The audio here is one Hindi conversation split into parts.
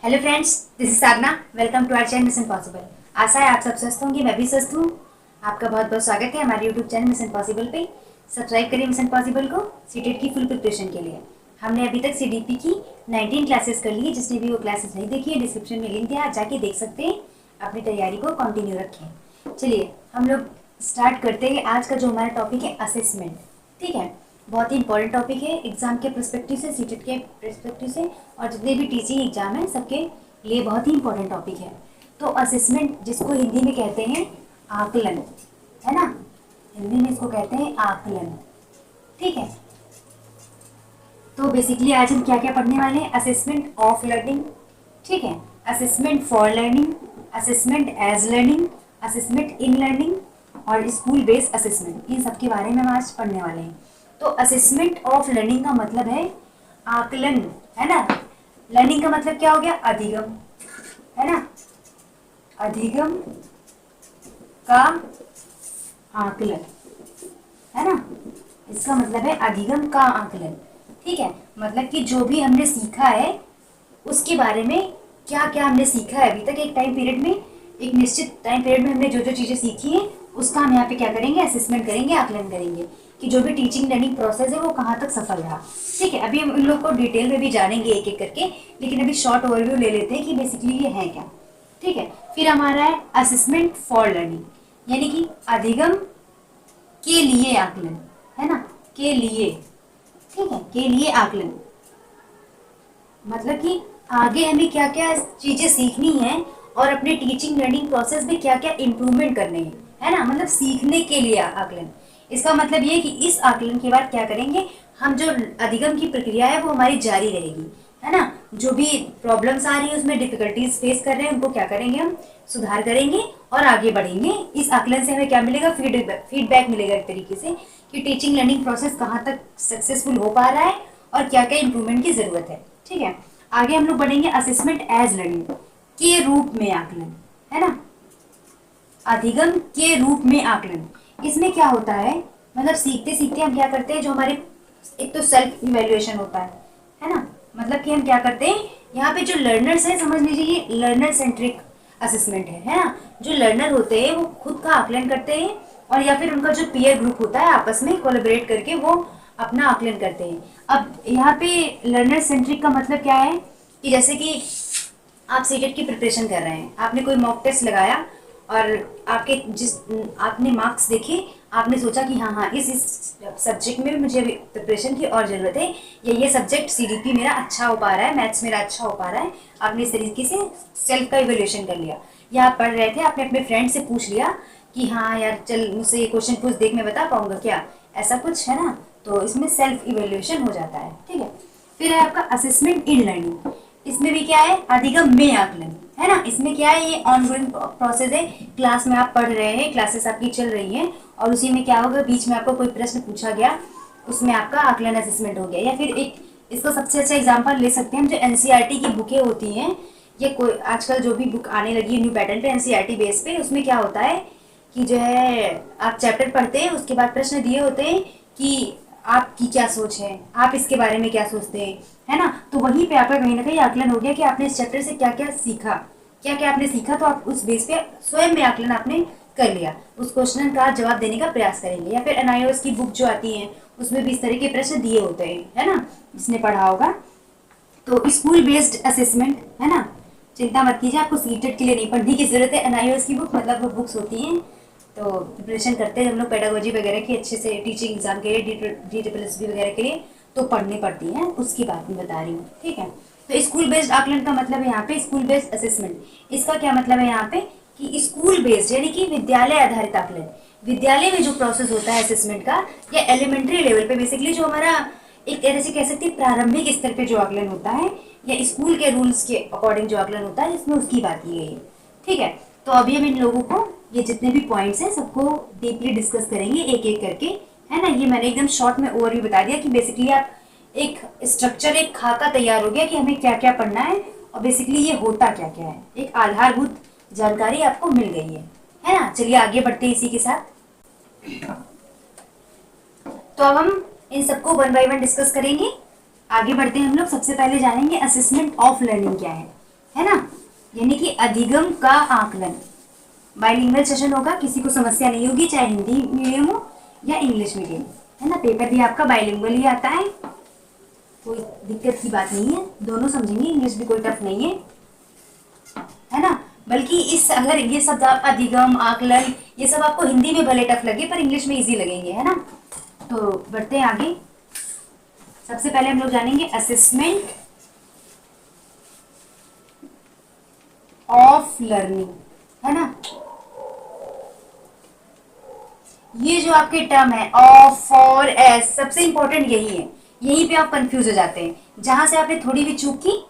Hello friends, this is Sadhana. Welcome to our channel mission possible. आशा है आप सब स्वस्थ होंगे, मैं भी स्वस्थ हूँ। आपका बहुत बहुत स्वागत है हमारे यूट्यूब चैनल मिशन पॉसिबल पे। सब्सक्राइब करिए मिशन पॉसिबल को सीटेट की फुल प्रिपरेशन के लिए। हमने अभी तक सीडीपी की 19 क्लासेस कर ली है। जिसने भी वो क्लासेस नहीं देखी है, डिस्क्रिप्शन में लिंक है, आप जाके देख सकते हैं। अपनी तैयारी को कंटिन्यू रखें। चलिए हम लोग स्टार्ट करते हैं। आज का जो हमारा टॉपिक है असेसमेंट। ठीक है, बहुत ही इंपॉर्टेंट टॉपिक है एग्जाम के पर्सपेक्टिव से, सीटेट के पर्सपेक्टिव से, और जितने भी टीचिंग एग्जाम है सबके लिए बहुत ही इंपॉर्टेंट टॉपिक है। तो असेसमेंट, जिसको हिंदी में कहते हैं आकलन, है ना। हिंदी में इसको कहते हैं आकलन। ठीक है, तो बेसिकली आज हम क्या क्या पढ़ने वाले हैं। असेसमेंट ऑफ लर्निंग, ठीक है, assessment for learning, assessment as learning, assessment in learning और स्कूल बेस्ड असेसमेंट। इन सब के बारे में हम आज पढ़ने वाले हैं। तो असेसमेंट ऑफ लर्निंग का मतलब है आकलन, है ना। लर्निंग का मतलब क्या हो गया, अधिगम, है ना। अधिगम का आकलन, है ना। इसका मतलब है अधिगम का आकलन। ठीक है, मतलब कि जो भी हमने सीखा है उसके बारे में, क्या क्या हमने सीखा है अभी तक एक टाइम पीरियड में, एक निश्चित टाइम पीरियड में हमने जो जो चीज़ें सीखी हैं उसका हम यहाँ पे क्या करेंगे, असेसमेंट करेंगे, आकलन करेंगे कि जो भी टीचिंग लर्निंग प्रोसेस है वो कहाँ तक सफल रहा। ठीक है, अभी हम इन लोग को डिटेल में भी जानेंगे एक एक करके, लेकिन अभी शॉर्ट ओवरव्यू ले लेते हैं कि बेसिकली ये है क्या। ठीक है, फिर हमारा है असेसमेंट फॉर लर्निंग, यानी कि अधिगम के लिए आकलन, है ना, के लिए। ठीक है, के लिए आकलन मतलब कि आगे हमें क्या क्या चीजें सीखनी है और अपने टीचिंग लर्निंग प्रोसेस में क्या क्या इम्प्रूवमेंट करने हैं, है ना। मतलब सीखने के लिए आकलन। इसका मतलब ये है कि इस आकलन के बाद क्या करेंगे हम, जो अधिगम की प्रक्रिया है वो हमारी जारी रहेगी, है ना। जो भी प्रॉब्लम्स आ रही है उसमें डिफिकल्टीज फेस कर रहे हैं उनको क्या करेंगे हम, सुधार करेंगे और आगे बढ़ेंगे। इस आकलन से हमें क्या मिलेगा, फीडबैक मिलेगा एक तरीके से कि टीचिंग लर्निंग प्रोसेस कहाँ तक सक्सेसफुल हो पा रहा है और क्या क्या इंप्रूवमेंट की जरूरत है। ठीक है, आगे हम लोग बढ़ेंगे असेसमेंट एज लर्निंग के रूप में आकलन, है ना। अधिगम के रूप में आकलन, इसमें क्या होता है, मतलब सीखते सीखते हम क्या करते हैं, जो हमारे एक तो सेल्फ इवेल्युएशन होता है ना। मतलब कि हम क्या करते हैं यहाँ पे, जो लर्नर्स है समझ लीजिए ये लर्नर सेंट्रिक असेसमेंट है ना। जो लर्नर होते हैं वो खुद का आकलन करते हैं और या फिर उनका जो पीयर ग्रुप होता है आपस में कोलैबोरेट करके वो अपना आकलन करते हैं। अब यहाँ पे लर्नर सेंट्रिक का मतलब क्या है कि जैसे कि आप सीटेट की प्रिपरेशन कर रहे हैं, आपने कोई मॉक टेस्ट लगाया और आपके आपने मार्क्स देखे, आपने सोचा कि हाँ हाँ इस सब्जेक्ट में मुझे प्रिपरेशन की और ज़रूरत है, या ये सब्जेक्ट सीडीपी मेरा अच्छा हो पा रहा है, मैथ्स मेरा अच्छा हो पा रहा है। आपने इस तरीके से सेल्फ का इवेल्यूएशन कर लिया, या आप पढ़ रहे थे आपने अपने फ्रेंड से पूछ लिया कि हाँ यार चल मुझसे ये क्वेश्चन पूछ, देख मैं बता पाऊंगा क्या, ऐसा कुछ, है ना। तो इसमें सेल्फ इवेल्यूएशन हो जाता है। ठीक है, फिर है आपका असेसमेंट इन लर्निंग। इसमें भी क्या है, अधिगम में आकलन, है ना। इसमें क्या है, ये ऑनगोइंग प्रोसेस है। क्लास में आप पढ़ रहे हैं, क्लासेस आपकी चल रही हैं और उसी में क्या होगा, बीच में आपको कोई प्रश्न पूछा गया, उसमें आपका आकलन असेसमेंट हो गया। या फिर एक इसको सबसे अच्छा एग्जांपल ले सकते हैं हम, जो एनसीईआरटी की बुकें होती हैं, ये कोई आजकल जो भी बुक आने लगी है न्यू पैटर्न पे एनसीईआरटी बेस पे, उसमें क्या होता है कि जो है आप चैप्टर पढ़ते हैं, उसके बाद प्रश्न दिए होते हैं कि आपकी क्या सोच है, आप इसके बारे में क्या सोचते हैं, है ना। तो वहीं पे आपका कहीं ना कहीं आकलन हो गया कि आपने इस चैप्टर से क्या क्या सीखा, क्या क्या आपने सीखा, तो आप उस बेस पे स्वयं में आकलन आपने कर लिया, उस क्वेश्चन का जवाब देने का प्रयास करेंगे। या फिर एनआईओएस की बुक जो आती है उसमें भी इस तरह के प्रश्न दिए होते हैं, है ना, जिसने पढ़ा होगा। तो स्कूल बेस्ड असेसमेंट, है ना, चिंता मत कीजिए, आपको सीटेट के लिए नहीं पढ़ने की जरूरत है। एनआईओएस की बुक मतलब वो बुक्स होती हैं, तो प्रिपरेशन करते हैं हम लोग पेडागोजी वगैरह की अच्छे से, टीचिंग एग्जाम के लिए, DSSB वगैरह के लिए तो पढ़नी पड़ती है, उसकी बात मैं बता रही हूँ। ठीक है, तो स्कूल बेस्ड आकलन का मतलब है यहाँ पे स्कूल बेस्ड असेसमेंट। इसका क्या मतलब है यहाँ पे कि स्कूल बेस्ड यानी कि विद्यालय आधारित आकलन, विद्यालय में जो प्रोसेस होता है असेसमेंट का, या एलिमेंट्री लेवल पे बेसिकली जो हमारा एक तरह से कह सकते हैं प्रारंभिक स्तर पे जो आकलन होता है, या स्कूल के रूल्स के अकॉर्डिंग जो आकलन होता है, इसमें उसकी बात की गई है। ठीक है, तो अभी हम इन लोगों को ये जितने भी पॉइंट्स हैं सबको डीपली डिस्कस करेंगे एक एक करके, है ना। ये मैंने एकदम शॉर्ट में ओवरव्यू बता दिया कि बेसिकली आप एक स्ट्रक्चर, एक खाका तैयार हो गया कि हमें क्या क्या पढ़ना है और बेसिकली ये होता क्या क्या है, एक आधारभूत जानकारी आपको मिल गई है ना। चलिए आगे बढ़ते हैं इसी के साथ। तो अब हम इन सबको वन बाय वन डिस्कस करेंगे। आगे बढ़ते हैं हम लोग, सबसे पहले जानेंगे असेसमेंट ऑफ लर्निंग क्या है है ना, यानी कि अधिगम का आकलन। बाइलिंगुअल सेशन होगा, किसी को समस्या नहीं होगी, चाहे हिंदी मीडियम हो या इंग्लिश मीडियम, है ना। पेपर भी आपका बाइलिंगुअल ही आता है, कोई दिक्कत की बात नहीं है, दोनों समझेंगे, इंग्लिश भी कोई टफ नहीं है ना। बल्कि इस अगर ये सब आप अधिगम आकलन ये सब आपको हिंदी में भले टफ लगे पर इंग्लिश में इजी लगेंगे, है ना। तो बढ़ते हैं आगे। सबसे पहले हम लोग जानेंगे असेसमेंट ऑफ लर्निंग, है ना। ये जो आपके टर्म है ऑफ, फॉर, एस, सबसे इंपॉर्टेंट यही है, यहीं पे आप कंफ्यूज हो जाते हैं, जहां से आपने थोड़ी भी चूक की,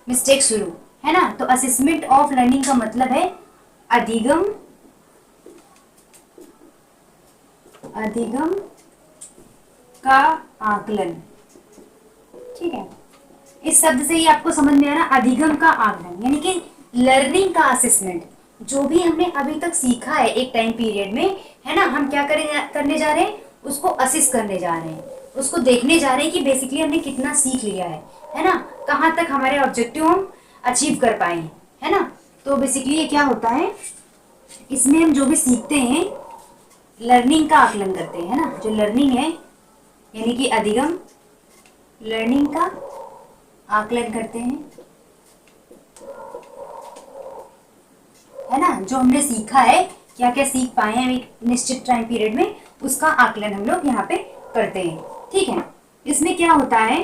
मिस्टेक शुरू, है ना। तो असेसमेंट ऑफ लर्निंग का मतलब है अधिगम, अधिगम का आकलन, ठीक है। इस शब्द से ही आपको समझ में आ रहा, अधिगम का आकलन यानी कि लर्निंग का असेसमेंट। जो भी हमने अभी तक सीखा है एक टाइम पीरियड में, है ना, हम क्या करने जा रहे हैं, उसको असिस करने जा रहे हैं, उसको देखने जा रहे हैं कि बेसिकली हमने कितना सीख लिया है ना, कहाँ तक हमारे ऑब्जेक्टिव हम अचीव कर पाए हैं, है ना। तो बेसिकली ये क्या होता है, इसमें हम जो भी सीखते हैं लर्निंग का आकलन करते हैं, है ना। जो लर्निंग है यानी कि अधिगम, लर्निंग का आकलन करते हैं, है ना। जो हमने सीखा है, क्या क्या सीख पाए हैं एक निश्चित टाइम पीरियड में, उसका आकलन हम लोग यहाँ पे करते हैं, ठीक है। इसमें क्या होता है,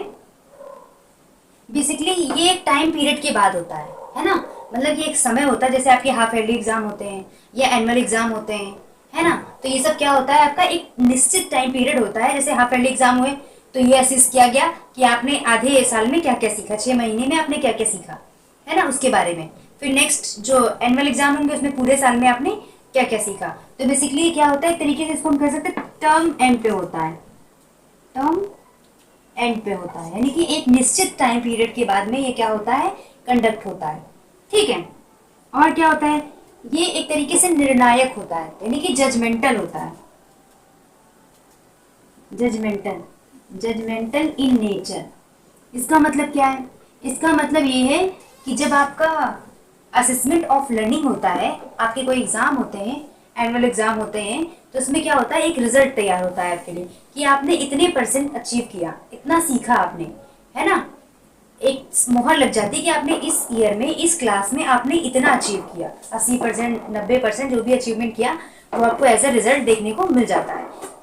बेसिकली ये एक टाइम पीरियड के बाद होता है ना। मतलब ये एक समय होता है, जैसे आपके हाफ ईयरली एग्जाम होते हैं या एनुअल एग्जाम होते हैं, है ना। तो ये सब क्या होता है, आपका एक निश्चित टाइम पीरियड होता है। जैसे हाफ ईयरली एग्जाम हुए तो ये असेस किया गया कि आपने आधे साल में क्या क्या सीखा, 6 महीने में आपने क्या क्या सीखा, है ना, उसके बारे में। फिर नेक्स्ट जो एनुअल एग्जाम होंगे उसमें पूरे साल में आपने क्या क्या सीखा। तो बेसिकली क्या होता है, एक तरीके से इसको हम कह सकते हैं टर्म एंड पे होता है, टर्म एंड पे होता है, यानी कि एक निश्चित टाइम पीरियड के बाद में ये क्या होता है, कंडक्ट होता है, ठीक है। और क्या होता है, ये एक तरीके से निर्णायक होता है, यानी कि जजमेंटल होता है, जजमेंटल, जजमेंटल इन नेचर। इसका मतलब क्या है, इसका मतलब ये है कि जब आपका असेसमेंट ऑफ लर्निंग होता है, आपके कोई एग्जाम होते हैं, एनुअल एग्जाम होते हैं, तो उसमें क्या होता है, एक रिजल्ट तैयार होता है आपके लिए कि आपने इतने % अचीव किया, इतना सीखा आपने, है ना। एक मोहर लग जाती है कि आपने इस ईयर में इस क्लास में आपने इतना अचीव किया, 80%, 90% जो भी अचीवमेंट किया वो आपको एज अ रिजल्ट देखने को मिल जाता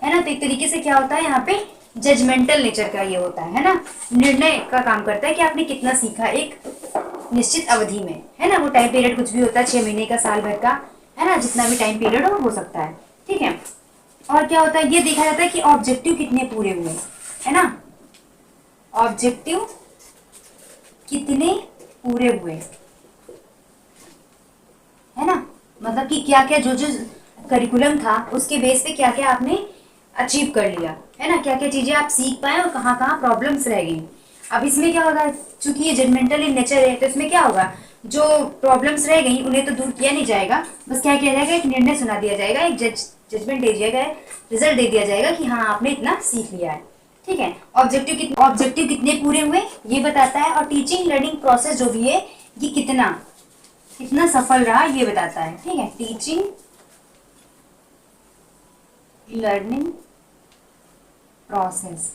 है ना। तो एक तरीके से क्या होता है, यहाँ पे जजमेंटल नेचर का ये होता है ना, निर्णय का काम करता है कि आपने कितना सीखा एक निश्चित अवधि में, है ना। वो टाइम पीरियड कुछ भी होता है, 6 महीने का, साल भर का, है ना, जितना भी टाइम पीरियड हो सकता है, ठीक है। और क्या होता है, ये देखा जाता है कि ऑब्जेक्टिव कितने पूरे हुए, है ना, ऑब्जेक्टिव कितने पूरे हुए, है ना। मतलब कि क्या क्या जो जो करिकुलम था उसके बेस पे क्या क्या आपने अचीव कर लिया, है ना, क्या क्या चीजें आप सीख पाए और कहाँ कहाँ प्रॉब्लम्स रह गई। अब इसमें क्या होगा, चूंकि ये जजमेंटल इन नेचर है, तो इसमें क्या होगा, जो प्रॉब्लम्स रह गई उन्हें तो दूर किया नहीं जाएगा, बस क्या किया जाएगा, एक निर्णय सुना दिया जाएगा, एक जजमेंट दे दिया जाएगा, रिजल्ट दे दिया जाएगा कि हाँ आपने इतना सीख लिया है, ठीक है। ऑब्जेक्टिव कितने पूरे हुए ये बताता है, और टीचिंग लर्निंग प्रोसेस जो भी है ये कितना कितना सफल रहा ये बताता है, ठीक है। टीचिंग लर्निंग प्रोसेस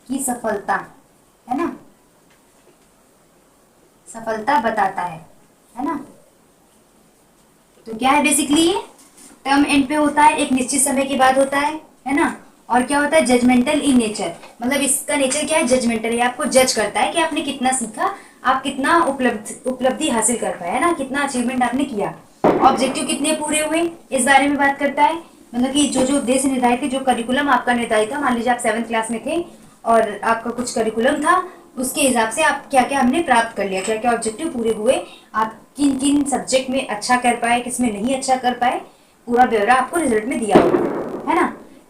की सफलता, है ना, सफलता बताता है ना। तो क्या है बेसिकली, ये टर्म एंड पे होता है, एक निश्चित समय के बाद होता है ना। और क्या होता है, जजमेंटल इन नेचर, मतलब इसका नेचर क्या है, जजमेंटल है, आपको जज करता है कि आपने कितना सीखा, आप कितना उपलब्धि हासिल कर पाए, है ना, कितना अचीवमेंट आपने किया। ऑब्जेक्टिव कितने पूरे हुए इस बारे में बात करता है, मतलब कि जो जो उद्देश्य निर्धारित थे, जो करिकुलम आपका निर्धारित था, मान लीजिए आप 7th क्लास में थे और आपका कुछ करिकुलम था, उसके हिसाब से आप क्या क्या हमने प्राप्त कर लिया, क्या क्या ऑब्जेक्टिव पूरे हुए, आप किन किन सब्जेक्ट में अच्छा कर पाए, किसमें नहीं अच्छा कर पाए, पूरा ब्यौरा आपको रिजल्ट में दिया होगा, है ना।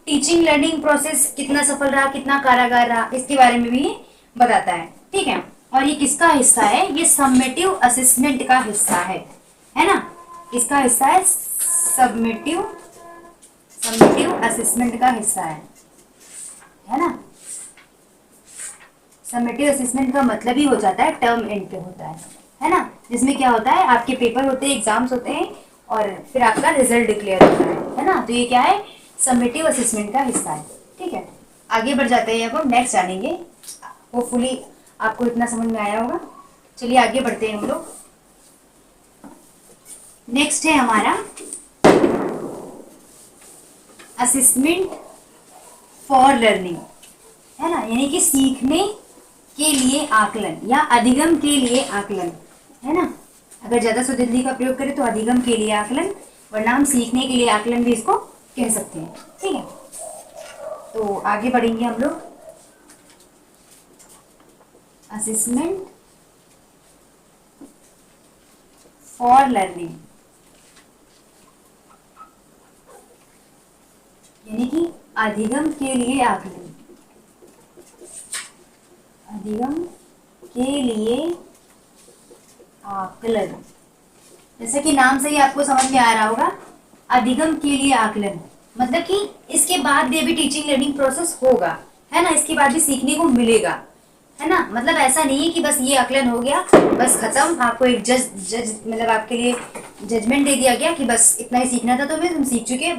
टीचिंग लर्निंग प्रोसेस कितना सफल रहा, कितना कारागार रहा, इसके बारे में भी बताता है, ठीक है। और ये किसका हिस्सा है, ये समेटिव असेसमेंट का हिस्सा है ना। किसका हिस्सा है, सबमेटिव असेसमेंट का हिस्सा है ना। समेटिव असेसमेंट का मतलब ही हो जाता है टर्म एंड पे होता है ना, जिसमें क्या होता है आपके पेपर होते हैं, एग्जाम्स होते हैं और फिर आपका रिजल्ट डिक्लेयर होता है ना। तो ये क्या है, समेटिव असेसमेंट का हिस्सा है। ठीक है, आगे बढ़ जाते हैं, अब हम नेक्स्ट जानेंगे। होपफुली आपको इतना समझ में आया होगा। चलिए आगे बढ़ते हैं हम लोग। नेक्स्ट है हमारा असेसमेंट फॉर लर्निंग, है ना, यानी कि सीखने के लिए आकलन या अधिगम के लिए आकलन, है ना। अगर ज्यादा सुदिल्ली का प्रयोग करें तो अधिगम के लिए आकलन, वरना हम सीखने के लिए आकलन भी इसको कह सकते हैं। ठीक है, तो आगे बढ़ेंगे हम लोग। असेसमेंट फॉर लर्निंग यानी कि अधिगम के लिए आकलन, अधिगम के लिए आकलन। जैसे कि नाम से ही आपको समझ में आ रहा होगा, अधिगम के लिए आकलन मतलब कि इसके बाद भी अभी टीचिंग लर्निंग प्रोसेस होगा, है ना, इसके बाद भी सीखने को मिलेगा, है ना। मतलब ऐसा नहीं है कि बस ये आकलन हो गया बस खत्म, आपको एक जज मतलब आपके लिए जजमेंट दे दिया गया कि बस इतना ही सीखना था, तो तुम सीख चुके,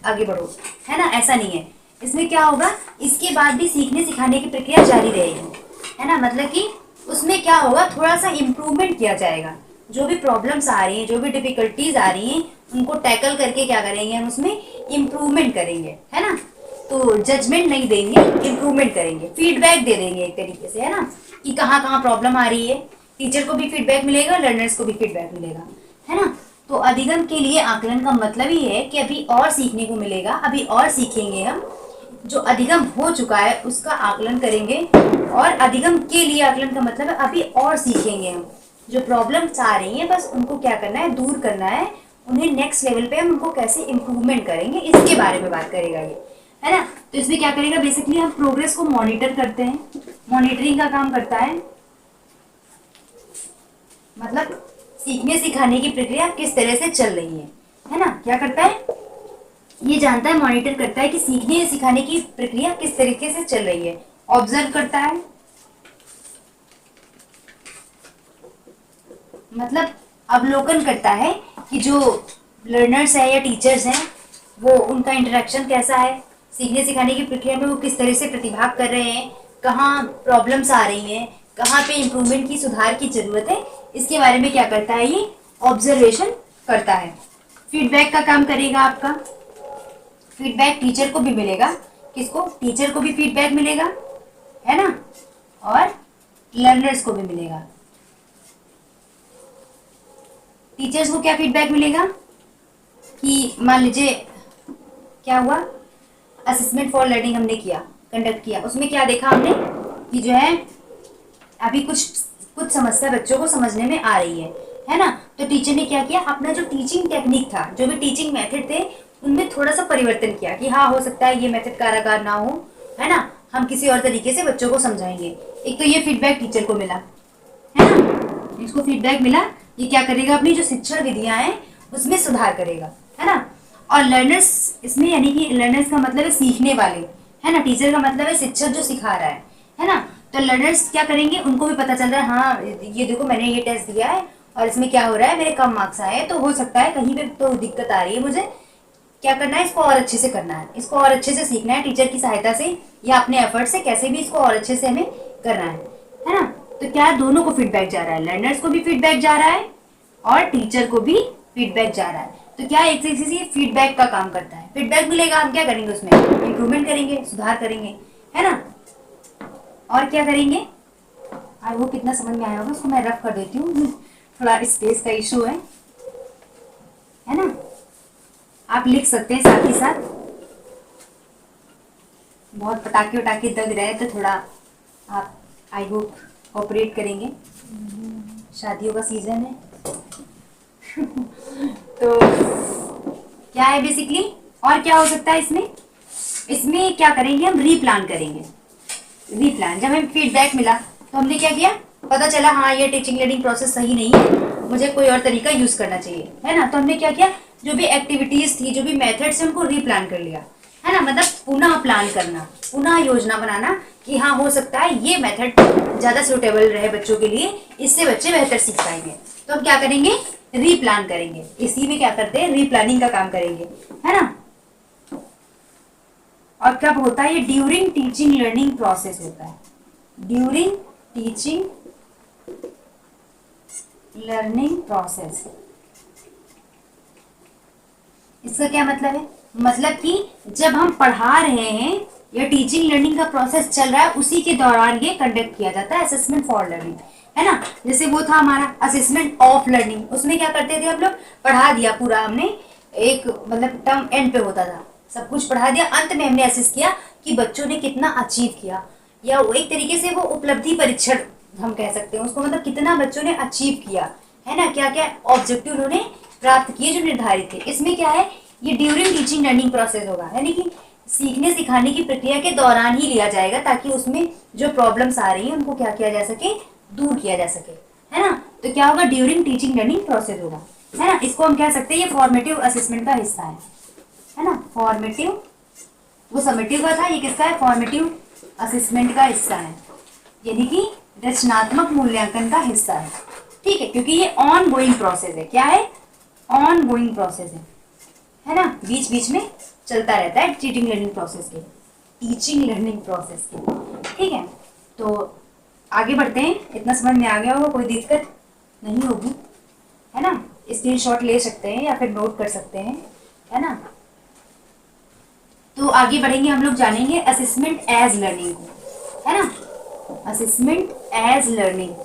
आगे बढ़ो, है ना, ऐसा नहीं है। इसमें क्या होगा, इसके बाद भी सीखने सिखाने की प्रक्रिया जारी रहेगी, है ना। मतलब कि उसमें क्या होगा, थोड़ा सा इम्प्रूवमेंट किया जाएगा। जो भी प्रॉब्लम्स आ रही हैं, जो भी डिफिकल्टीज आ रही हैं, उनको टैकल करके क्या करेंगे हम, उसमें इम्प्रूवमेंट करेंगे, है ना। तो जजमेंट नहीं देंगे, इम्प्रूवमेंट करेंगे, फीडबैक दे देंगे एक तरीके से, है ना, कि कहाँ कहाँ प्रॉब्लम आ रही है। टीचर को भी फीडबैक मिलेगा, लर्नर्स को भी फीडबैक मिलेगा, है ना। तो अधिगम के लिए आकलन का मतलब ही है कि अभी और सीखने को मिलेगा, अभी और सीखेंगे हम, जो अधिगम हो चुका है उसका आकलन करेंगे। और अधिगम के लिए आकलन का मतलब है अभी और सीखेंगे हम, जो प्रॉब्लम्स आ रही हैं बस उनको क्या करना है, दूर करना है, उन्हें नेक्स्ट लेवल पे हम उनको कैसे इम्प्रूवमेंट करेंगे, इसके बारे में बात करेगा ये, है ना। तो इसमें क्या करेगा, बेसिकली हम प्रोग्रेस को मॉनिटर करते हैं, मॉनिटरिंग का काम करता है, मतलब सीखने सिखाने की प्रक्रिया किस तरह से चल रही है ना। क्या करता है, ये जानता है, मॉनिटर करता है कि सीखने सिखाने की प्रक्रिया किस तरीके से चल रही है। ऑब्जर्व करता है, मतलब अवलोकन करता है कि जो लर्नर्स है या टीचर्स हैं वो उनका इंटरेक्शन कैसा है, सीखने सिखाने की प्रक्रिया में वो किस तरह से प्रतिभाग कर रहे हैं, कहाँ प्रॉब्लम्स आ रही हैं, कहाँ पे इम्प्रूवमेंट की, सुधार की जरूरत है, इसके बारे में क्या करता है, ये ऑब्जर्वेशन करता है। फीडबैक का काम करेगा आपका, फीडबैक टीचर को भी मिलेगा, किसको, टीचर को भी फीडबैक मिलेगा, है ना, और लर्नर्स को भी मिलेगा। टीचर्स को क्या फीडबैक मिलेगा कि मान लीजिए क्या हुआ, असेसमेंट फॉर लर्निंग हमने किया, कंडक्ट किया, उसमें क्या देखा हमने कि जो है अभी कुछ समस्या बच्चों को समझने में आ रही है ना। तो टीचर ने क्या किया, अपना जो टीचिंग टेक्निक था, जो भी टीचिंग मेथड थे, उनमें थोड़ा सा परिवर्तन किया कि हाँ हो सकता है ये मेथड कारगर ना हो, है ना, हम किसी और तरीके से बच्चों को समझाएंगे। एक तो ये फीडबैक टीचर को मिला, है ना, इसको फीडबैक मिला, ये क्या करेगा, अपनी जो शिक्षण विधियां हैं उसमें सुधार करेगा, है ना। और लर्नर्स इसमें, यानी कि लर्नर्स का मतलब है सीखने वाले, है ना, टीचर का मतलब है शिक्षक जो सिखा रहा है ना। तो लर्नर्स क्या करेंगे, उनको भी पता चल रहा है, हाँ ये देखो मैंने ये टेस्ट दिया है और इसमें क्या हो रहा है, मेरे कम मार्क्स आए हैं, तो हो सकता है कहीं पे तो दिक्कत आ रही है, मुझे क्या करना है, इसको और अच्छे से करना है, इसको और अच्छे से सीखना है, टीचर की सहायता से या अपने एफर्ट से कैसे भी इसको और अच्छे से हमें करना है ना। तो क्या दोनों को फीडबैक जा रहा है, लर्नर्स को भी फीडबैक जा रहा है और टीचर को भी फीडबैक जा रहा है। तो क्या एक तरीके से फीडबैक का काम करता है, फीडबैक मिलेगा, हम क्या करेंगे, उसमें इंप्रूवमेंट करेंगे, सुधार करेंगे, है ना। और क्या करेंगे, आई होप कितना समझ में आया होगा, उसको मैं रफ कर देती हूँ, थोड़ा स्पेस का इशू है ना। आप लिख सकते हैं साथ ही साथ, बहुत पटाखे वटाखे दग रहे हैं तो थोड़ा आप आई होप कोऑपरेट करेंगे, शादियों का सीजन है। तो क्या है बेसिकली, और क्या हो सकता है इसमें क्या करेंगे, हम रीप्लान करेंगे। रीप्लान, जब हमें फीडबैक मिला तो हमने क्या किया, पता चला हाँ ये टीचिंग लर्निंग प्रोसेस सही नहीं है, मुझे कोई और तरीका यूज करना चाहिए, है ना। तो हमने क्या किया, जो भी एक्टिविटीज थी, जो भी मेथड्स थे, उनको रीप्लान कर लिया, है ना, मतलब पुनः प्लान करना, पुनः योजना बनाना कि हाँ हो सकता है ये मेथड ज्यादा सुटेबल रहे बच्चों के लिए, इससे बच्चे बेहतर सीख पाएंगे। तो हम क्या करेंगे, रीप्लान करेंगे, इसी में क्या करते हैं, रीप्लानिंग का काम करेंगे, है ना। और कब होता है ये, ड्यूरिंग टीचिंग लर्निंग प्रोसेस होता है, ड्यूरिंग टीचिंग लर्निंग प्रोसेस। इसका क्या मतलब है, मतलब कि जब हम पढ़ा रहे हैं या टीचिंग लर्निंग का प्रोसेस चल रहा है उसी के दौरान ये कंडक्ट किया जाता है असेसमेंट फॉर लर्निंग, है ना। जैसे वो था हमारा असेसमेंट ऑफ लर्निंग, उसमें क्या करते थे हम लोग, पढ़ा दिया पूरा हमने, एक मतलब टर्म एंड पे होता था, सब कुछ पढ़ा दिया, अंत में हमने असेस किया कि बच्चों ने कितना अचीव किया, या वो एक तरीके से वो उपलब्धि परीक्षण हम कह सकते हैं उसको, मतलब कितना बच्चों ने अचीव किया, है ना, क्या क्या ऑब्जेक्टिव उन्होंने प्राप्त किए जो निर्धारित थे। इसमें क्या है, ये ड्यूरिंग टीचिंग लर्निंग प्रोसेस होगा, यानी कि सीखने सिखाने की प्रक्रिया के दौरान ही लिया जाएगा, ताकि उसमें जो प्रॉब्लम्स आ रही है उनको क्या किया जा सके, दूर किया जा सके, है ना। तो क्या होगा, ड्यूरिंग टीचिंग लर्निंग प्रोसेस होगा, है ना। इसको हम कह सकते हैं ये फॉर्मेटिव असेसमेंट का हिस्सा है ना। फॉर्मेटिव, वो समेटिव का था, ये किसका है, फॉर्मेटिव असेसमेंट का हिस्सा है, यानी कि रचनात्मक मूल्यांकन का हिस्सा है, ठीक है, क्योंकि ये ऑन गोइंग प्रोसेस है। क्या है, ऑन गोइंग प्रोसेस है ना, बीच बीच में चलता रहता है टीचिंग लर्निंग प्रोसेस के, टीचिंग लर्निंग प्रोसेस के, ठीक है। तो आगे बढ़ते हैं, इतना समझ में आ गया होगा, कोई दिक्कत नहीं होगी, है ना। स्क्रीनशॉट ले सकते हैं या फिर नोट कर सकते हैं, है ना। तो आगे बढ़ेंगे, हम लोग जानेंगे असेसमेंट एज लर्निंग को, है ना, असेसमेंट एज लर्निंग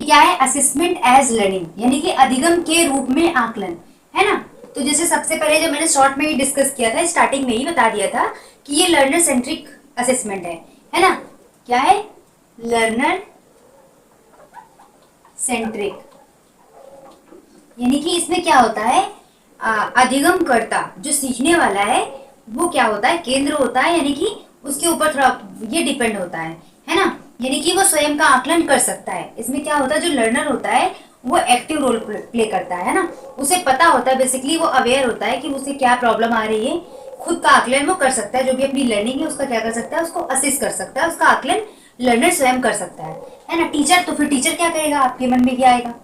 क्या है, असेसमेंट एज लर्निंग यानी कि अधिगम के रूप में आकलन, है ना। तो जैसे सबसे पहले जो मैंने शॉर्ट में ही डिस्कस किया था, स्टार्टिंग में ही बता दिया था कि ये लर्नर सेंट्रिक असेसमेंट है ना। क्या है, लर्नर सेंट्रिक, यानी कि इसमें क्या होता है, अधिगम करता जो सीखने वाला है वो क्या होता है, केंद्र होता है, यानी कि उसके ऊपर थोड़ा ये डिपेंड होता है ना, यानी कि वो स्वयं का आकलन कर सकता है। इसमें क्या होता है, जो लर्नर होता है वो एक्टिव रोल प्ले करता है ना, उसे पता होता है, बेसिकली वो अवेयर होता है कि उसे क्या प्रॉब्लम आ रही है, खुद का आकलन वो कर सकता है, जो भी अपनी लर्निंग है उसका क्या कर सकता है, उसको असिस्ट कर सकता है, उसका आकलन लर्नर स्वयं कर सकता है ना। टीचर, तो फिर टीचर क्या करेगा, आपके मन में क्या आएगा,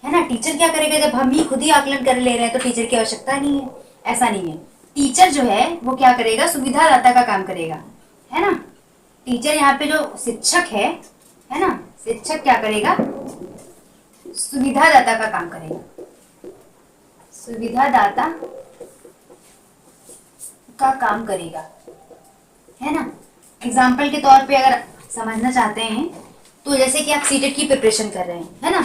है ना, टीचर क्या करेगा, जब हम ही खुद ही आकलन कर ले रहे हैं तो टीचर की आवश्यकता नहीं है, ऐसा नहीं है। टीचर जो है वो क्या करेगा, सुविधादाता का काम करेगा, है ना। टीचर यहाँ पे जो शिक्षक है ना, शिक्षक क्या करेगा, सुविधादाता का काम करेगा, सुविधादाता का काम करेगा, है ना। एग्जाम्पल के तौर पे अगर समझना चाहते हैं तो जैसे कि आप सीटेट की प्रिपरेशन कर रहे हैं, है ना,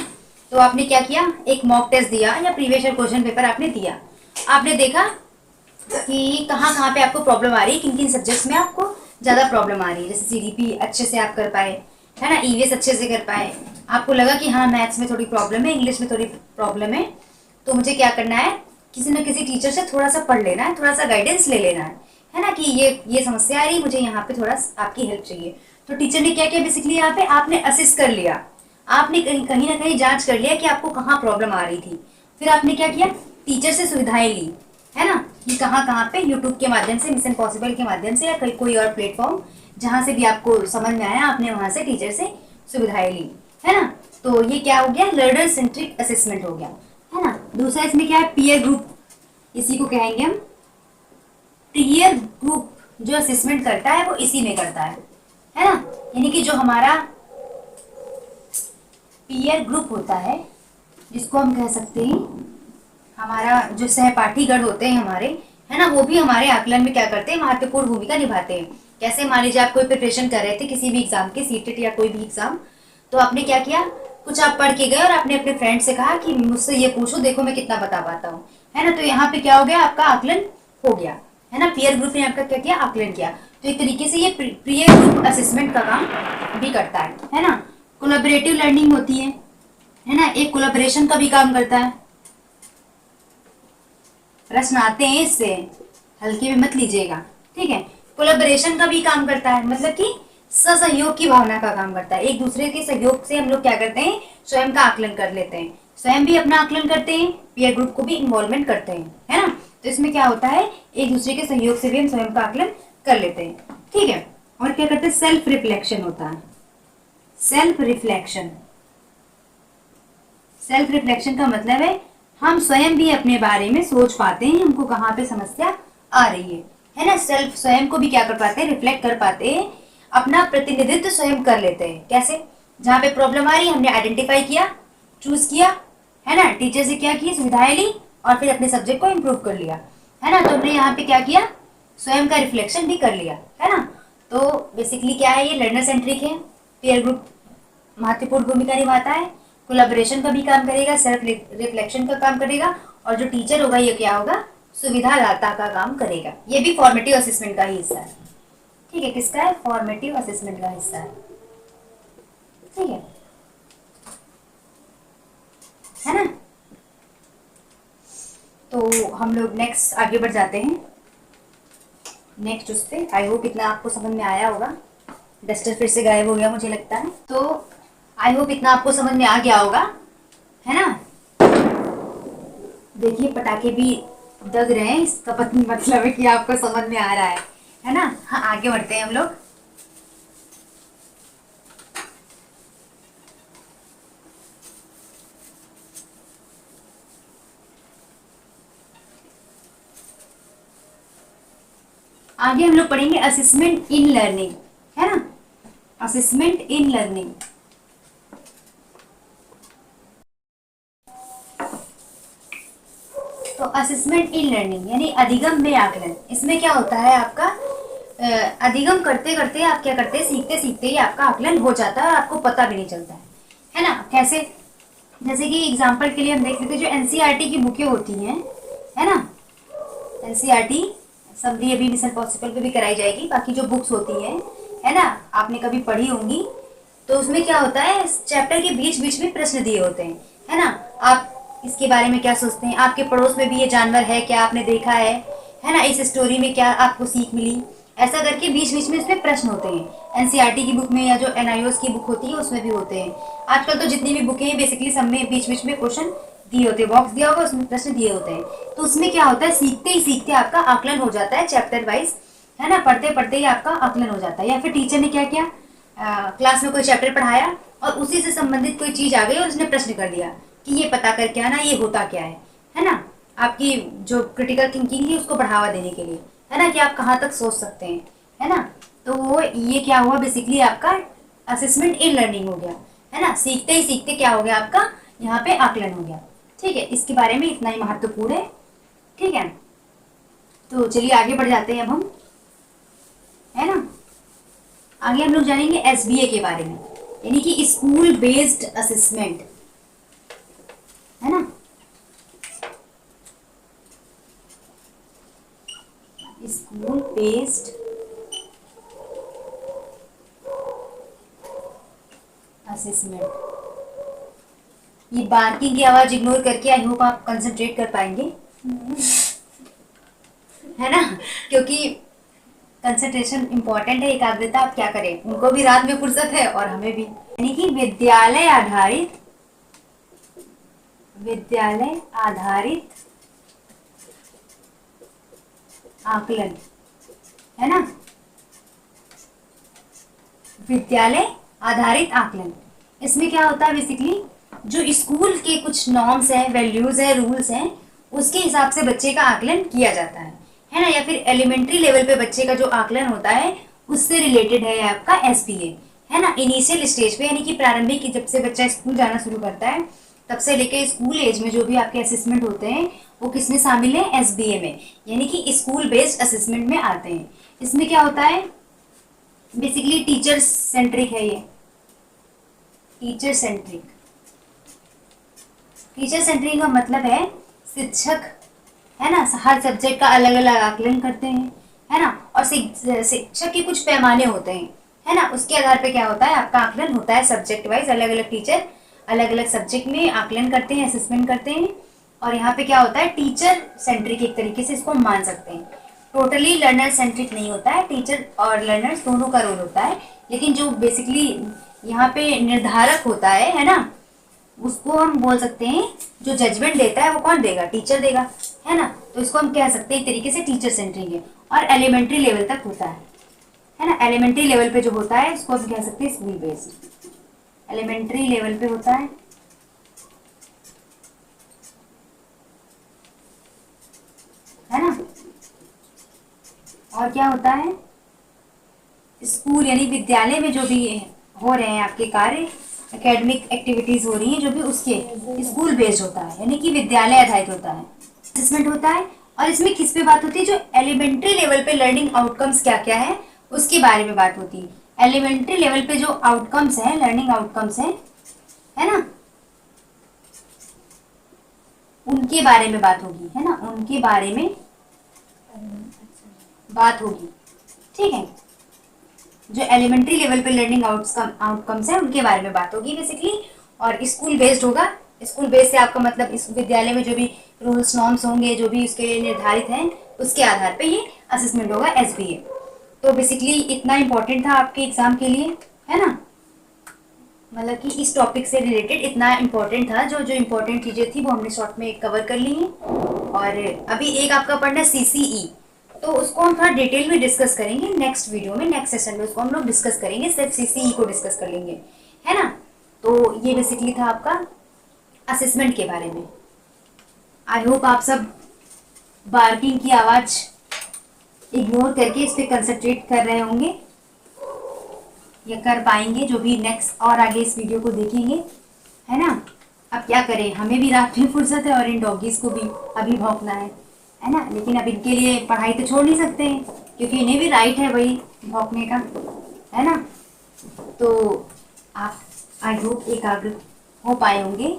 तो आपने क्या किया, एक मॉक टेस्ट दिया या प्रीवियस ईयर क्वेश्चन पेपर आपने दिया, आपने देखा कि कहाँ कहाँ पे आपको प्रॉब्लम आ रही है, किन किन सब्जेक्ट्स में आपको ज़्यादा प्रॉब्लम आ रही है, जैसे सीडीपी अच्छे से आप कर पाए, है ना, ईवीएस अच्छे से कर पाए, आपको लगा कि हाँ मैथ्स में थोड़ी प्रॉब्लम है, इंग्लिश में थोड़ी प्रॉब्लम है, तो मुझे क्या करना है, किसी न किसी टीचर से थोड़ा सा पढ़ लेना है, थोड़ा सा गाइडेंस ले लेना है ना, कि ये समस्या आ रही है, मुझे यहाँ पे थोड़ा आपकी हेल्प चाहिए। तो टीचर ने क्या किया, बेसिकली यहाँ पे आपने असिस्ट कर लिया, आपने कहीं ना कहीं जांच कर लिया कि आपको कहाँ प्रॉब्लम आ रही थी, फिर आपने क्या किया, टीचर से सुविधाएं ली, है ना, कि कहाँ पे यूट्यूब के माध्यम से, मिशन पॉसिबल के माध्यम से, या कोई और प्लेटफॉर्म जहाँ से भी आपको समझ में आया, आपने वहां से टीचर से सुविधाएं ली, है ना। तो ये क्या हो गया, लर्नर सेंट्रिक असेसमेंट हो गया, है ना। दूसरा इसमें क्या है, पीयर ग्रुप, इसी को कहेंगे हम पीयर ग्रुप, जो असेसमेंट करता है वो इसी में करता है ना, यानी कि जो हमारा पीयर ग्रुप होता है, जिसको हम कह सकते हैं हमारा जो सहपाठीगण होते हैं हमारे, है ना, वो भी हमारे आकलन में क्या करते हैं, महत्वपूर्ण भूमिका निभाते हैं। कैसे, मान लीजिए आप कोई प्रिपरेशन कर रहे थे किसी भी एग्जाम के, सीटेट या कोई भी एग्जाम, तो आपने क्या किया, कुछ आप पढ़ के गए और आपने अपने फ्रेंड से कहा कि मुझसे ये पूछो, देखो मैं कितना बता पाता हूँ, है ना। तो यहाँ पे क्या हो गया, आपका आकलन हो गया, है ना, पीयर ग्रुप ने आपका क्या किया, आकलन किया। तो एक तरीके से ये पीयर ग्रुप असेसमेंट का काम भी करता है ना। कोलैबोरेटिव लर्निंग होती है ना, एक कोलैबोरेशन का भी काम करता है। प्रश्न आते हैं इससे, हल्के में मत लीजिएगा, ठीक है। कोलैबोरेशन का भी काम करता है, मतलब कि सहयोग की भावना का काम करता है। एक दूसरे के सहयोग से हम लोग क्या करते हैं, स्वयं का आकलन कर लेते हैं, स्वयं भी अपना आकलन करते हैं, पीयर ग्रुप को भी इन्वॉल्वमेंट करते हैं, है ना। तो इसमें क्या होता है, एक दूसरे के सहयोग से भी हम स्वयं का आकलन कर लेते हैं, ठीक है। और क्या करते हैं, सेल्फ रिफ्लेक्शन होता है। सेल्फ रिफ्लेक्शन, सेल्फ रिफ्लेक्शन का मतलब है हम स्वयं भी अपने बारे में सोच पाते हैं, हमको कहाँ पे समस्या आ रही है ना। सेल्फ, स्वयं को भी क्या कर पाते हैं, रिफ्लेक्ट कर पाते हैं, अपना प्रतिनिधित्व स्वयं कर लेते हैं। कैसे, जहाँ पे प्रॉब्लम आ रही है हमने आइडेंटिफाई किया, चूज किया, है ना, टीचर से क्या किया, सुविधाएं ली और फिर अपने सब्जेक्ट को इम्प्रूव कर लिया, है ना। तो हमने यहाँ पे क्या किया, स्वयं का रिफ्लेक्शन भी कर लिया, है ना। तो बेसिकली क्या है, ये लर्नर सेंट्रिक है। पीयर ग्रुप महत्वपूर्ण भूमिका निभाता है, कोलैबोरेशन का भी काम करेगा, सेल्फ रिफ्लेक्शन का काम करेगा, और जो टीचर होगा ये क्या होगा, सुविधादाता का काम करेगा। ये भी फॉर्मेटिव असेसमेंट का ही हिस्सा है, ठीक है। किसका है, फॉर्मेटिव असेसमेंट का हिस्सा है, ठीक है ना। तो हम लोग नेक्स्ट आगे बढ़ जाते हैं, नेक्स्ट उस पर। आई होप इतना आपको समझ में आया होगा। डस्टर फिर से गायब हो गया मुझे लगता है, तो आई होप इतना आपको समझ में आ गया होगा, है ना। देखिए पटाखे भी दग रहे हैं, इसका मतलब है कि आपको समझ में आ रहा है ना। हाँ, आगे बढ़ते हैं हम लोग। आगे हम लोग पढ़ेंगे असेसमेंट इन लर्निंग, है ना, असेसमेंट इन लर्निंग। तो असेसमेंट इन लर्निंग यानी अधिगम में आकलन। इसमें क्या होता है, आपका अधिगम करते करते आप क्या करते हैं, सीखते सीखते ही आपका आकलन हो जाता है और आपको पता भी नहीं चलता है ना। कैसे, जैसे कि एग्जांपल के लिए हम देख लेते हैं, जो एनसीईआरटी की बुकें होती हैं, है ना, एनसीईआरटी समरी अभी मिशन पॉसिबल पे भी कराई जाएगी, बाकी जो बुक्स होती हैं, है ना, आपने कभी पढ़ी होंगी, तो उसमें क्या होता है, चैप्टर के बीच बीच में प्रश्न दिए होते हैं, है ना। आप इसके बारे में क्या सोचते हैं, आपके पड़ोस में भी ये जानवर है क्या, आपने देखा है ना, इस स्टोरी में क्या आपको सीख मिली, ऐसा करके बीच बीच में इसमें प्रश्न होते हैं। एनसीईआरटी की बुक में या जो एनआईओएस की बुक होती है उसमें भी होते हैं। आजकल तो जितनी भी बुकें हैं बेसिकली सब में बीच बीच में क्वेश्चन दिए होते हैं, बॉक्स दिया होगा उसमें प्रश्न दिए होते हैं। तो उसमें क्या होता है, सीखते ही सीखते आपका आकलन हो जाता है चैप्टर वाइज, है ना, पढ़ते पढ़ते ही आपका आकलन हो जाता है। या फिर टीचर ने क्या किया, क्लास में कोई चैप्टर पढ़ाया और उसी से संबंधित कोई चीज आ गई और उसने प्रश्न कर दिया कि ये पता कर क्या ना, ये होता क्या है ना। आपकी जो क्रिटिकल थिंकिंग है उसको बढ़ावा देने के लिए, है ना, कि आप कहाँ तक सोच सकते हैं, है ना। तो वो ये क्या हुआ, बेसिकली आपका असेसमेंट इन लर्निंग हो गया, है ना। सीखते ही सीखते क्या हो गया, आपका यहाँ पे आकलन हो गया, ठीक है। इसके बारे में इतना ही महत्वपूर्ण है, ठीक है। तो चलिए आगे बढ़ जाते हैं अब हम, है ना। आगे हम लोग जानेंगे एसबीए के बारे में, यानी कि स्कूल बेस्ड असेसमेंट, है ना। School based assessment. ये बार्किंग की आवाज इग्नोर करके आई होप आप कंसंट्रेट कर पाएंगे, है ना, क्योंकि कंसंट्रेशन इंपॉर्टेंट है, एकाग्रता। आप क्या करें, उनको भी रात में फुर्सत है और हमें भी। यानी कि विद्यालय आधारित आकलन, है ना, विद्यालय आधारित आकलन। इसमें क्या होता है, बेसिकली जो स्कूल के कुछ नॉर्म्स हैं, वैल्यूज हैं, रूल्स हैं, उसके हिसाब से बच्चे का आकलन किया जाता है ना। या फिर एलिमेंट्री लेवल पे बच्चे का जो आकलन होता है उससे रिलेटेड है आपका एसबीए, है ना। इनिशियल स्टेज पे यानी कि प्रारंभिक, जब से बच्चा स्कूल जाना शुरू करता है तब से लेकर स्कूल एज में जो भी आपके असेसमेंट होते हैं वो किसमें शामिल है, एसबीए में, यानी कि स्कूल बेस्ड असेसमेंट में आते हैं। इसमें क्या होता है, बेसिकली टीचर सेंट्रिक है ये, टीचर सेंट्रिक। टीचर सेंट्रिक का मतलब है शिक्षक, है ना, हर सब्जेक्ट का अलग अलग आकलन करते हैं, है ना। और शिक्षक के कुछ पैमाने होते हैं, है ना, उसके आधार पे क्या होता है, आपका आकलन होता है सब्जेक्ट वाइज। अलग अलग टीचर अलग अलग सब्जेक्ट में आकलन करते हैं, असेसमेंट करते हैं। और यहाँ पे क्या होता है, टीचर सेंट्रिक एक तरीके से इसको मान सकते हैं। टोटली लर्नर सेंट्रिक नहीं होता है, टीचर और लर्नर्स दोनों का रोल होता है लेकिन जो बेसिकली यहाँ पे निर्धारक होता है ना, उसको हम बोल सकते हैं, जो जजमेंट देता है वो कौन देगा, टीचर देगा, है ना। तो इसको हम कह सकते हैं एक तरीके से टीचर सेंटरिंग है, और एलिमेंट्री लेवल तक होता है ना। एलिमेंट्री लेवल पे जो होता है उसको हम कह सकते हैं स्कूल बेस्ड, एलिमेंट्री लेवल पे होता है ना। और क्या होता है, स्कूल यानी विद्यालय में जो भी हो रहे हैं आपके कार्य, एकेडमिक एक्टिविटीज हो रही हैं जो भी, उसके स्कूल बेस्ड होता है, यानी कि विद्यालय आधारित होता है। असेसमेंट होता है, और इसमें किस पे बात होती है, जो एलिमेंट्री लेवल पे लर्निंग आउटकम्स क्या क्या है उसके बारे में बात होती है। एलिमेंट्री लेवल पे जो आउटकम्स हैं, लर्निंग आउटकम्स हैं, है ना, उनके बारे में बात होगी, है ना, उनके बारे में बात होगी। ठीक है, जो एलिमेंट्री लेवल पे लर्निंग आउटकम्स है उनके बारे में बात होगी बेसिकली। और स्कूल बेस्ड होगा, स्कूल बेस्ड से आपका मतलब इस विद्यालय में जो भी रूल्स नॉर्म्स होंगे, जो भी उसके लिए निर्धारित हैं, उसके आधार पे ये असेसमेंट होगा, एसबीए। तो बेसिकली इतना इम्पोर्टेंट था आपके एग्जाम के लिए, है ना, मतलब कि इस टॉपिक से रिलेटेड इतना इम्पोर्टेंट था, जो जो इम्पोर्टेंट चीज़ें थी वो हमने शॉर्ट में कवर कर ली हैं। और अभी एक आपका पढ़ना है सीसीई, तो उसको हम थोड़ा डिटेल में डिस्कस करेंगे नेक्स्ट वीडियो में, नेक्स्ट सेशन में उसको हम लोग डिस्कस करेंगे, सिर्फ सीसीई को डिस्कस कर लेंगे, है ना। तो ये बेसिकली था आपका असेसमेंट के बारे में। आई होप आप सब बार्किंग की आवाज़ इग्नोर करके इस पर कंसंट्रेट कर रहे होंगे या कर पाएंगे, जो भी नेक्स्ट और आगे इस वीडियो को देखेंगे, है ना। अब क्या करें, हमें भी रात में फुर्सत है और इन डॉगीज को भी अभी भौंकना है ना। लेकिन अब इनके लिए पढ़ाई तो छोड़ नहीं सकते हैं, क्योंकि इन्हें भी राइट है वही भौंकने का, है ना। तो आप आई होप एकाग्र हो पाए होंगे।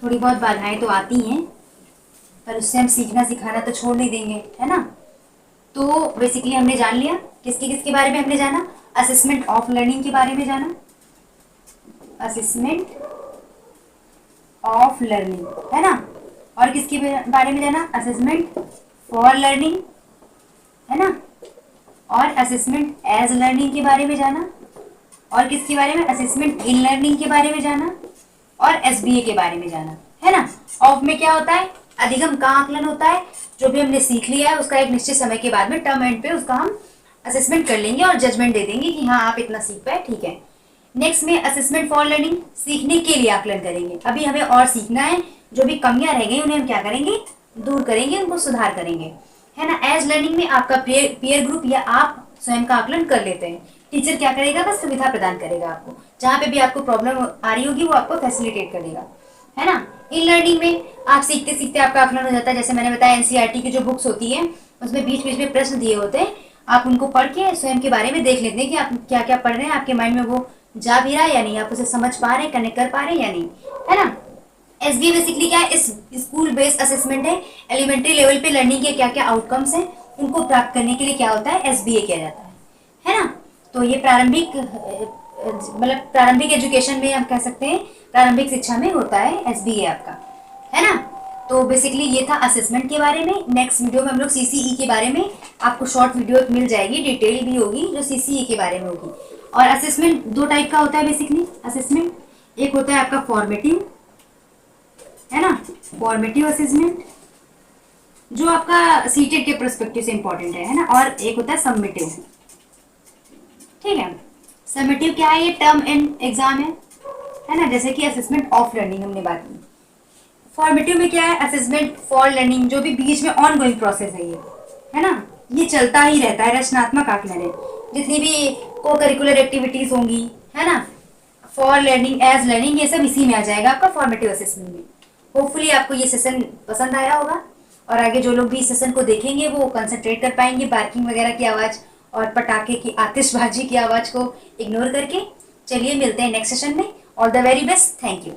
थोड़ी बहुत बाधाएं तो आती हैं, पर उससे हम सीखना सिखाना तो छोड़ नहीं देंगे, है ना। तो बेसिकली हमने जान लिया किसके बारे में हमने जाना, असेसमेंट ऑफ लर्निंग के बारे में जाना, असेसमेंट ऑफ लर्निंग, है ना। और किसके बारे में जाना, असेसमेंट फॉर लर्निंग, है ना। और असेसमेंट एज लर्निंग के बारे में जाना, और किसके बारे में, असेसमेंट इन लर्निंग के बारे में जाना, और एसबीए के बारे में जाना, है ना। ऑफ में क्या होता है, अधिगम का आकलन होता है, जो भी हमने सीख लिया है उसका एक निश्चित समय के बाद में टर्म एंड पे उसका हम असेसमेंट कर लेंगे और जजमेंट दे देंगे कि हाँ आप इतना सीख पाए, ठीक है। नेक्स्ट में असेसमेंट फॉर लर्निंग, सीखने के लिए आकलन करेंगे, अभी हमें और सीखना है, जो भी कमियां रह गई उन्हें हम क्या करेंगे, दूर करेंगे, उनको सुधार करेंगे, है ना। एज लर्निंग में आपका पीयर ग्रुप या आप स्वयं का आकलन कर लेते हैं, टीचर क्या करेगा, बस सुविधा प्रदान करेगा आपको, जहाँ पे भी आपको प्रॉब्लम आ रही होगी वो आपको फैसिलिटेट करेगा, है ना। इन लर्निंग में आप सीखते सीखते आपका आकलन हो जाता है, जैसे मैंने बताया एनसीईआरटी की जो बुक्स होती है उसमें बीच बीच में प्रश्न दिए होते हैं, आप उनको पढ़ के स्वयं के बारे में देख लेते हैं कि आप क्या क्या पढ़ रहे हैं, आपके माइंड में वो जा भी रहा है या नहीं, आप उसे समझ पा रहे हैं, कनेक्ट कर पा रहे हैं या नहीं, है ना। एसबीए बेसिकली क्या है, इस स्कूल बेस्ड असेसमेंट है, एलिमेंट्री लेवल पे लर्निंग के क्या क्या आउटकम्स हैं उनको प्राप्त करने के लिए क्या होता है, एसबीए किया जाता है ना। तो ये प्रारंभिक मतलब प्रारंभिक एजुकेशन में हम कह सकते हैं, प्रारंभिक शिक्षा में होता है एसबीए आपका, है ना। तो बेसिकली ये था असेसमेंट के बारे में। नेक्स्ट वीडियो में हम लोग सीसीई के बारे में, आपको शॉर्ट वीडियो मिल जाएगी, डिटेल भी होगी जो सीसीई के बारे में होगी। और असेसमेंट दो टाइप का होता है बेसिकली असेसमेंट, एक होता है आपका फॉर्मेटिव, है ना, फॉर्मेटिव असेसमेंट जो आपका सीटेट के पर्सपेक्टिव से इंपॉर्टेंट है ना, और एक होता है सबमिटिव, ठीक है। सबमिटिव क्या है, ये टर्म एंड एग्जाम है ना, जैसे कि असेसमेंट ऑफ लर्निंग हमने बात की। फॉर्मेटिव में क्या है, असेसमेंट फॉर लर्निंग, जो भी बीच में ऑन गोइंग प्रोसेस है ये, है ना, ये चलता ही रहता है, रचनात्मक आकलन है, जितनी भी को करिकुलर एक्टिविटीज होंगी, है ना, फॉर लर्निंग एज लर्निंग, ये सब इसी में आ जाएगा आपका फॉर्मेटिव असेसमेंट में। होपफुली आपको ये सेशन पसंद आया होगा, और आगे जो लोग भी इस सेशन को देखेंगे वो कंसंट्रेट कर पाएंगे बार्किंग वगैरह की आवाज़ और पटाखे की आतिशबाजी की आवाज़ को इग्नोर करके। चलिए मिलते हैं नेक्स्ट सेशन में, all the very best, thank you.